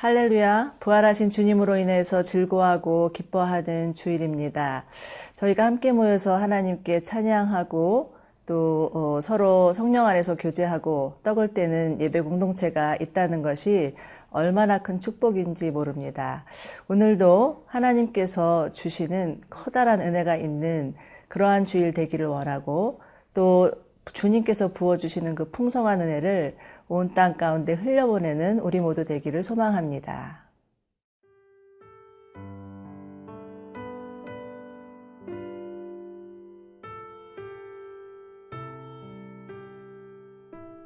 할렐루야, 부활하신 주님으로 인해서 즐거워하고 기뻐하는 주일입니다. 저희가 함께 모여서 하나님께 찬양하고 또 서로 성령 안에서 교제하고 떡을 떼는 예배 공동체가 있다는 것이 얼마나 큰 축복인지 모릅니다. 오늘도 하나님께서 주시는 커다란 은혜가 있는 그러한 주일 되기를 원하고 또 주님께서 부어주시는 그 풍성한 은혜를 온 땅 가운데 흘려보내는 우리 모두 되기를 소망합니다.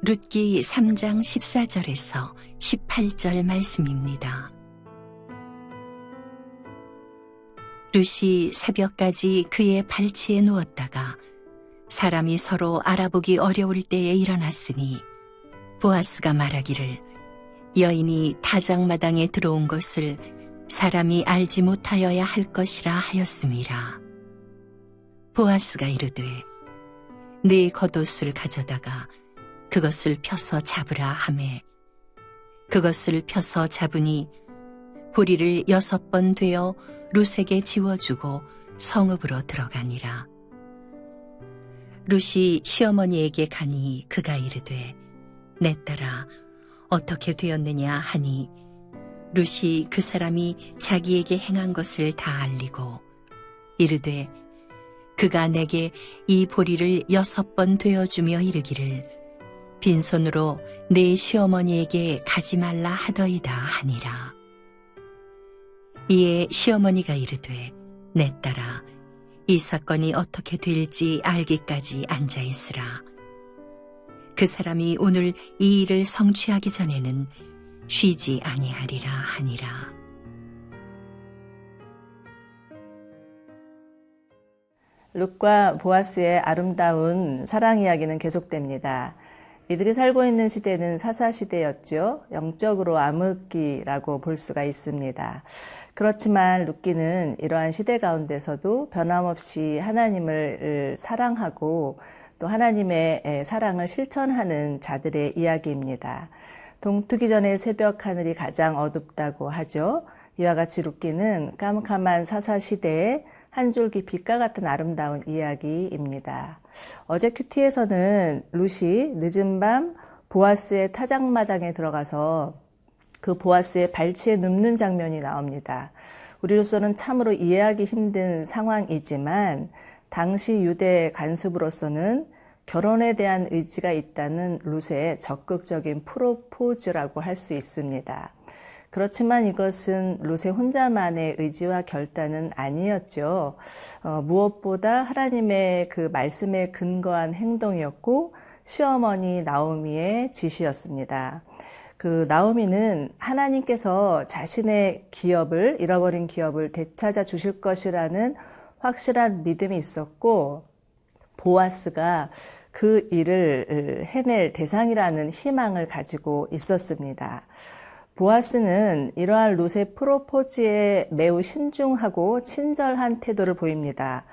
룻기 3장 14절에서 18절 말씀입니다. 룻이 새벽까지 그의 발치에 누웠다가 사람이 서로 알아보기 어려울 때에 일어났으니 보아스가 말하기를 여인이 타작마당에 들어온 것을 사람이 알지 못하여야 할 것이라 하였음이라. 보아스가 이르되 네 겉옷을 가져다가 그것을 펴서 잡으라 하매 그것을 펴서 잡으니 보리를 6번 되어 룻에게 지워주고 성읍으로 들어가니라. 룻이 시어머니에게 가니 그가 이르되 내 딸아 어떻게 되었느냐 하니 룻이 그 사람이 자기에게 행한 것을 다 알리고 이르되 그가 내게 이 보리를 6번 되어주며 이르기를 빈손으로 내 시어머니에게 가지 말라 하더이다 하니라. 이에 시어머니가 이르되 내 딸아 이 사건이 어떻게 될지 알기까지 앉아있으라. 그 사람이 오늘 이 일을 성취하기 전에는 쉬지 아니하리라 하니라. 룻과 보아스의 아름다운 사랑 이야기는 계속됩니다. 이들이 살고 있는 시대는 사사시대였죠. 영적으로 암흑기라고 볼 수가 있습니다. 그렇지만 룻기는 이러한 시대 가운데서도 변함없이 하나님을 사랑하고 또 하나님의 사랑을 실천하는 자들의 이야기입니다. 동트기 전에 새벽 하늘이 가장 어둡다고 하죠. 이와 같이 룻기는 깜깜한 사사시대에 한 줄기 빛과 같은 아름다운 이야기입니다. 어제 큐티에서는 룻이 늦은 밤 보아스의 타작마당에 들어가서 그 보아스의 발치에 눕는 장면이 나옵니다. 우리로서는 참으로 이해하기 힘든 상황이지만 당시 유대 간습으로서는 결혼에 대한 의지가 있다는 룻의 적극적인 프로포즈라고 할 수 있습니다. 그렇지만 이것은 룻의 혼자만의 의지와 결단은 아니었죠. 무엇보다 하나님의 그 말씀에 근거한 행동이었고 시어머니 나오미의 지시였습니다. 그 나오미는 하나님께서 자신의 기업을 잃어버린 기업을 되찾아 주실 것이라는 확실한 믿음이 있었고 보아스가 그 일을 해낼 대상이라는 희망을 가지고 있었습니다. 보아스는 이러한 룻의 프로포즈에 매우 신중하고 친절한 태도를 보입니다.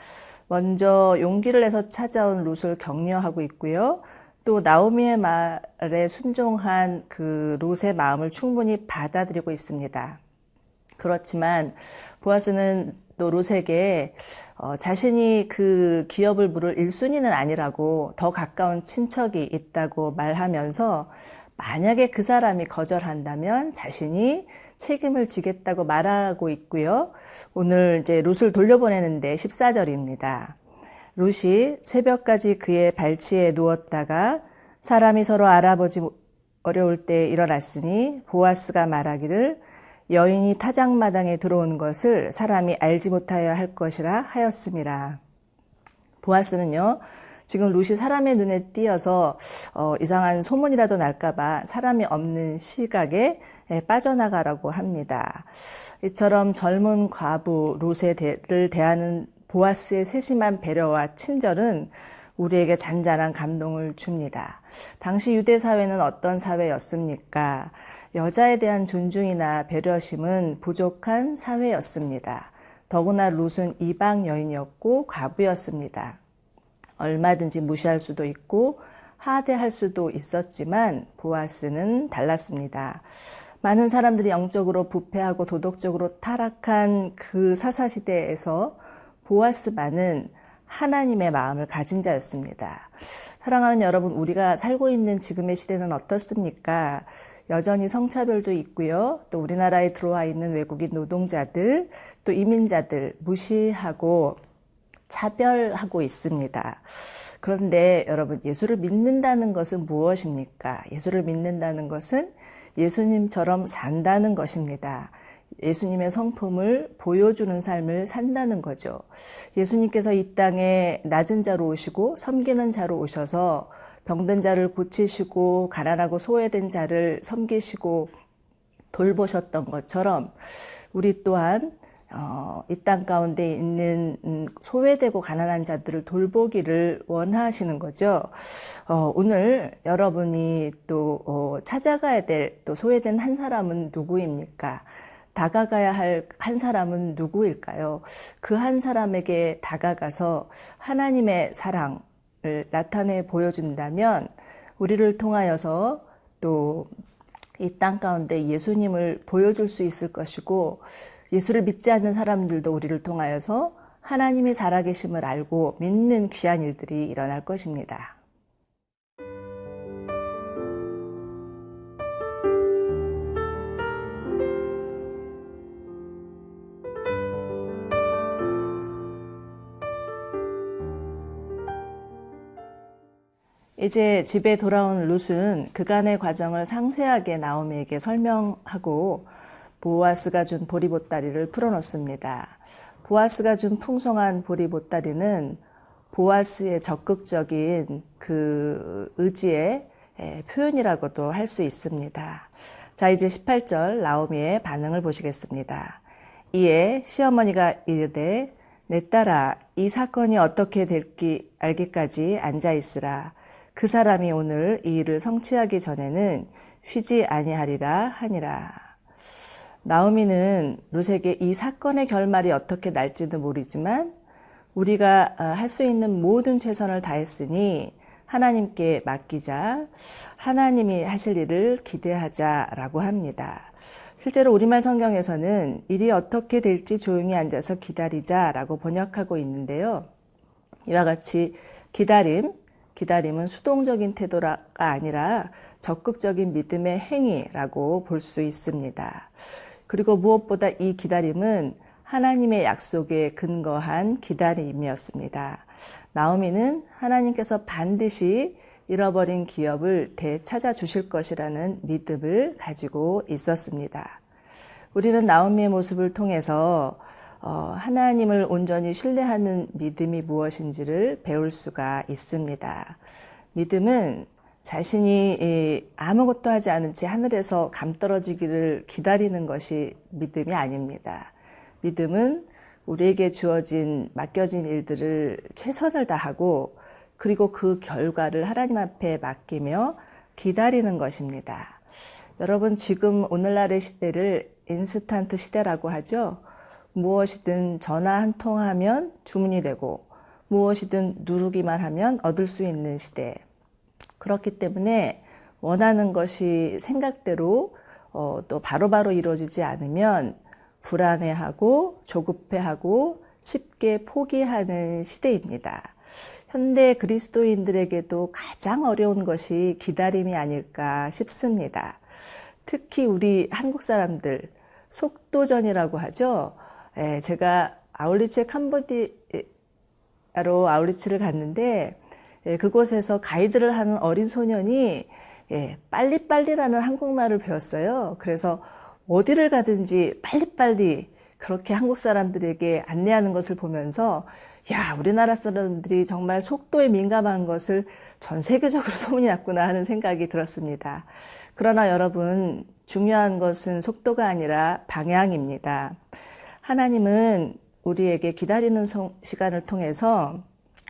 먼저 용기를 내서 찾아온 룻을 격려하고 있고요. 또 나오미의 말에 순종한 그 룻의 마음을 충분히 받아들이고 있습니다. 그렇지만 보아스는 또 룻에게 자신이 그 기업을 물을 1순위는 아니라고 더 가까운 친척이 있다고 말하면서 만약에 그 사람이 거절한다면 자신이 책임을 지겠다고 말하고 있고요. 오늘 이제 룻을 돌려보내는데 14절입니다. 룻이 새벽까지 그의 발치에 누웠다가 사람이 서로 알아보지 어려울 때 일어났으니 보아스가 말하기를 여인이 타작마당에 들어온 것을 사람이 알지 못하여 할 것이라 하였음이라. 보아스는요. 지금 룻이 사람의 눈에 띄어서 이상한 소문이라도 날까봐 사람이 없는 시각에 빠져나가라고 합니다. 이처럼 젊은 과부 룻을 대하는 보아스의 세심한 배려와 친절은 우리에게 잔잔한 감동을 줍니다. 당시 유대 사회는 어떤 사회였습니까? 여자에 대한 존중이나 배려심은 부족한 사회였습니다. 더구나 룻은 이방 여인이었고 과부였습니다. 얼마든지 무시할 수도 있고 하대할 수도 있었지만 보아스는 달랐습니다. 많은 사람들이 영적으로 부패하고 도덕적으로 타락한 그 사사시대에서 보아스만은 하나님의 마음을 가진 자였습니다. 사랑하는 여러분, 우리가 살고 있는 지금의 시대는 어떻습니까? 여전히 성차별도 있고요. 또 우리나라에 들어와 있는 외국인 노동자들, 또 이민자들 무시하고 차별하고 있습니다. 그런데 여러분, 예수를 믿는다는 것은 무엇입니까? 예수를 믿는다는 것은 예수님처럼 산다는 것입니다. 예수님의 성품을 보여주는 삶을 산다는 거죠. 예수님께서 이 땅에 낮은 자로 오시고 섬기는 자로 오셔서 병든 자를 고치시고 가난하고 소외된 자를 섬기시고 돌보셨던 것처럼 우리 또한 이 땅 가운데 있는 소외되고 가난한 자들을 돌보기를 원하시는 거죠. 오늘 여러분이 또 찾아가야 될 또 소외된 한 사람은 누구입니까? 다가가야 할 한 사람은 누구일까요? 그 한 사람에게 다가가서 하나님의 사랑을 나타내 보여준다면 우리를 통하여서 또 이 땅 가운데 예수님을 보여줄 수 있을 것이고, 예수를 믿지 않는 사람들도 우리를 통하여서 하나님이 살아계심을 알고 믿는 귀한 일들이 일어날 것입니다. 이제 집에 돌아온 룻은 그간의 과정을 상세하게 나오미에게 설명하고 보아스가 준 보리보따리를 풀어놓습니다. 보아스가 준 풍성한 보리보따리는 보아스의 적극적인 그 의지의 표현이라고도 할 수 있습니다. 자, 이제 18절 나오미의 반응을 보시겠습니다. 이에 시어머니가 이르되 내 딸아, 이 사건이 어떻게 될지 알기까지 앉아있으라. 그 사람이 오늘 이 일을 성취하기 전에는 쉬지 아니하리라 하니라. 나오미는 룻에게 이 사건의 결말이 어떻게 날지도 모르지만 우리가 할 수 있는 모든 최선을 다했으니 하나님께 맡기자, 하나님이 하실 일을 기대하자라고 합니다. 실제로 우리말 성경에서는 일이 어떻게 될지 조용히 앉아서 기다리자라고 번역하고 있는데요. 이와 같이 기다림은 수동적인 태도가 아니라 적극적인 믿음의 행위라고 볼 수 있습니다. 그리고 무엇보다 이 기다림은 하나님의 약속에 근거한 기다림이었습니다. 나오미는 하나님께서 반드시 잃어버린 기업을 되찾아 주실 것이라는 믿음을 가지고 있었습니다. 우리는 나오미의 모습을 통해서 하나님을 온전히 신뢰하는 믿음이 무엇인지를 배울 수가 있습니다. 믿음은 자신이 아무것도 하지 않은 채 하늘에서 감 떨어지기를 기다리는 것이 믿음이 아닙니다. 믿음은 우리에게 주어진 맡겨진 일들을 최선을 다하고 그리고 그 결과를 하나님 앞에 맡기며 기다리는 것입니다. 여러분, 지금 오늘날의 시대를 인스턴트 시대라고 하죠. 무엇이든 전화 한 통 하면 주문이 되고 무엇이든 누르기만 하면 얻을 수 있는 시대. 그렇기 때문에 원하는 것이 생각대로 또 바로바로 이루어지지 않으면 불안해하고 조급해하고 쉽게 포기하는 시대입니다. 현대 그리스도인들에게도 가장 어려운 것이 기다림이 아닐까 싶습니다. 특히 우리 한국 사람들 속도전이라고 하죠. 제가 아울리치 캄보디아로 아울리치를 갔는데 그곳에서 가이드를 하는 어린 소년이 빨리빨리라는 한국말을 배웠어요. 그래서 어디를 가든지 빨리빨리 그렇게 한국 사람들에게 안내하는 것을 보면서 야, 우리나라 사람들이 정말 속도에 민감한 것을 전 세계적으로 소문이 났구나 하는 생각이 들었습니다. 그러나 여러분, 중요한 것은 속도가 아니라 방향입니다. 하나님은 우리에게 기다리는 시간을 통해서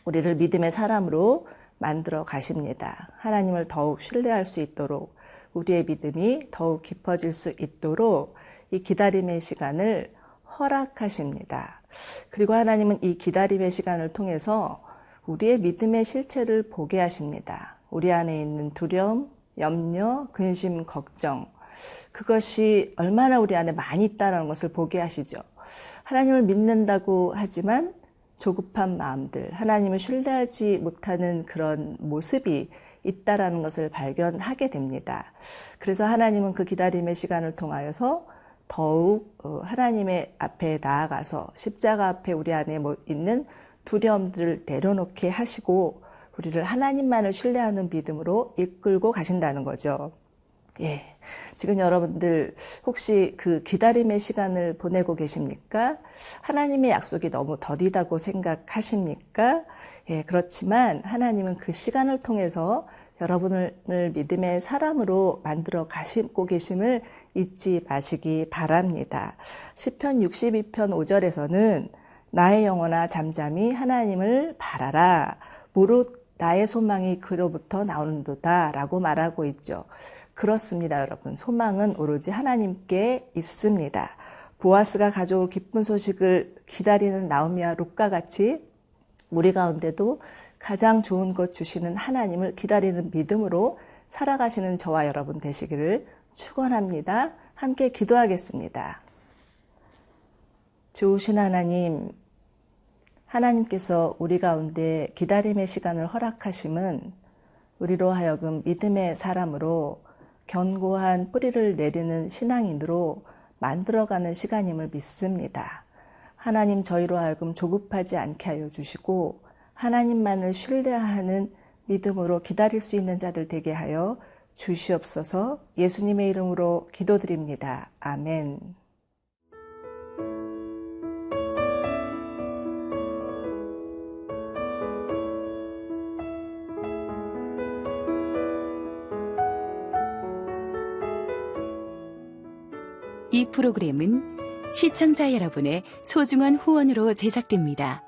우리를 믿음의 사람으로 만들어 가십니다. 하나님을 더욱 신뢰할 수 있도록 우리의 믿음이 더욱 깊어질 수 있도록 이 기다림의 시간을 허락하십니다. 그리고 하나님은 이 기다림의 시간을 통해서 우리의 믿음의 실체를 보게 하십니다. 우리 안에 있는 두려움, 염려, 근심, 걱정, 그것이 얼마나 우리 안에 많이 있다는 것을 보게 하시죠. 하나님을 믿는다고 하지만 조급한 마음들, 하나님을 신뢰하지 못하는 그런 모습이 있다라는 것을 발견하게 됩니다. 그래서 하나님은 그 기다림의 시간을 통하여서 더욱 하나님의 앞에 나아가서 십자가 앞에 우리 안에 있는 두려움들을 내려놓게 하시고 우리를 하나님만을 신뢰하는 믿음으로 이끌고 가신다는 거죠. 예, 지금 여러분들 혹시 그 기다림의 시간을 보내고 계십니까? 하나님의 약속이 너무 더디다고 생각하십니까? 예, 그렇지만 하나님은 그 시간을 통해서 여러분을 믿음의 사람으로 만들어 가시고 계심을 잊지 마시기 바랍니다. 시편 62편 5절에서는 나의 영혼아 잠잠히 하나님을 바라라. 무릇 나의 소망이 그로부터 나오는도다 라고 말하고 있죠. 그렇습니다, 여러분. 소망은 오로지 하나님께 있습니다. 보아스가 가져올 기쁜 소식을 기다리는 나오미와 룻과 같이 우리 가운데도 가장 좋은 것 주시는 하나님을 기다리는 믿음으로 살아가시는 저와 여러분 되시기를 축원합니다. 함께 기도하겠습니다. 좋으신 하나님, 하나님께서 우리 가운데 기다림의 시간을 허락하심은 우리로 하여금 믿음의 사람으로 견고한 뿌리를 내리는 신앙인으로 만들어가는 시간임을 믿습니다. 하나님 저희로 하여금 조급하지 않게 하여 주시고 하나님만을 신뢰하는 믿음으로 기다릴 수 있는 자들 되게 하여 주시옵소서. 예수님의 이름으로 기도드립니다. 아멘. 이 프로그램은 시청자 여러분의 소중한 후원으로 제작됩니다.